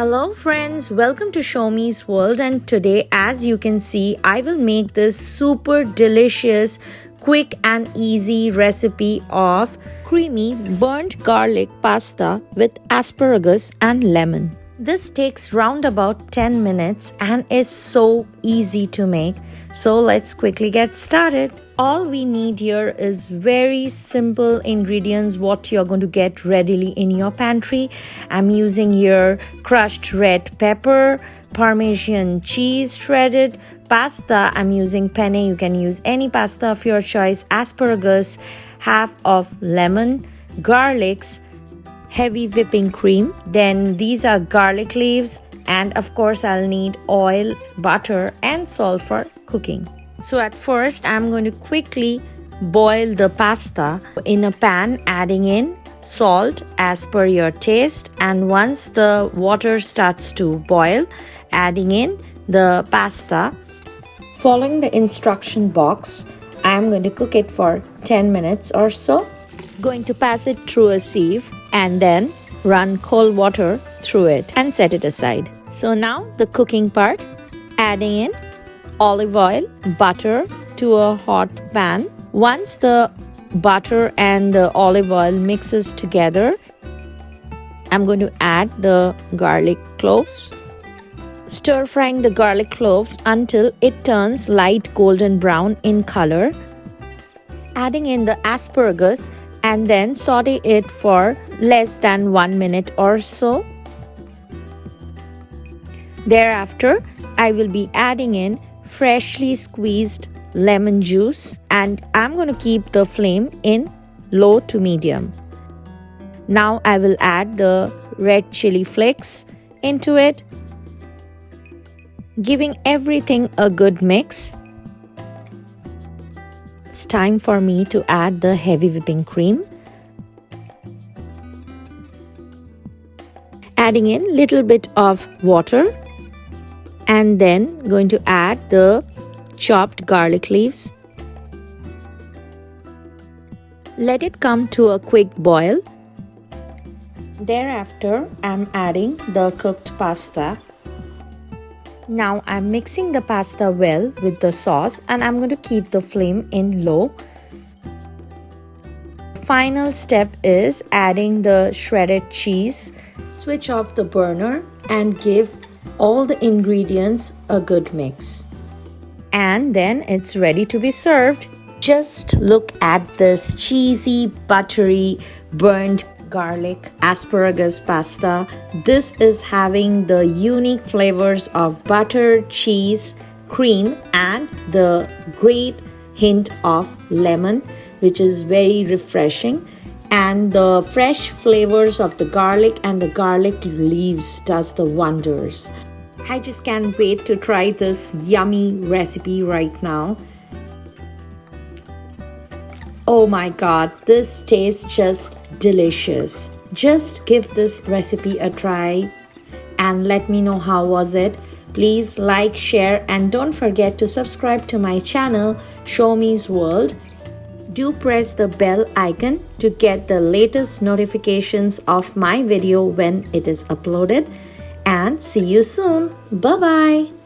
Hello friends, welcome to Show Me's World, and today as you can see I will make this super delicious, quick and easy recipe of creamy burnt garlic pasta with asparagus and lemon. This takes round about 10 minutes and is so easy to make. So let's quickly get started. All we need here is very simple ingredients what you're going to get readily in your pantry. I'm using here crushed red pepper, parmesan cheese shredded, pasta. I'm using penne. You can use any pasta of your choice. Asparagus, half of lemon, garlics, heavy whipping cream. Then these are garlic leaves, and of course I'll need oil, butter and salt for cooking. So at first I'm going to quickly boil the pasta in a pan, adding in salt as per your taste, and once the water starts to boil, adding in the pasta. Following the instruction box, I'm going to cook it for 10 minutes or so. Going to pass it through a sieve and then run cold water through it and set it aside. So now the cooking part, adding in olive oil, butter to a hot pan. Once the butter and the olive oil mixes together, I'm going to add the garlic cloves. Stir frying the garlic cloves until it turns light golden brown in color. Adding in the asparagus and then saute it for less than 1 minute or so. Thereafter, I will be adding in freshly squeezed lemon juice, and I'm going to keep the flame in low to medium. Now I will add the red chili flakes into it, giving everything a good mix. It's time for me to add the heavy whipping cream. Adding in little bit of water, and then going to add the chopped garlic leaves. Let it come to a quick boil. Thereafter, I'm adding the cooked pasta. Now I'm mixing the pasta well with the sauce, and I'm going to keep the flame in low. Final step is adding the shredded cheese. Switch off the burner and give all the ingredients a good mix. And then it's ready to be served. Just look at this cheesy, buttery, burnt garlic asparagus pasta. This is having the unique flavors of butter, cheese, cream and the great hint of lemon, which is very refreshing, and the fresh flavors of the garlic and the garlic leaves does the wonders. I just can't wait to try this yummy recipe right now. Oh my god, this tastes just delicious. Just give this recipe a try and let me know how was it. Please like, share and don't forget to subscribe to my channel Show Me's World. Do press the bell icon to get the latest notifications of my video when it is uploaded. And see you soon. Bye bye.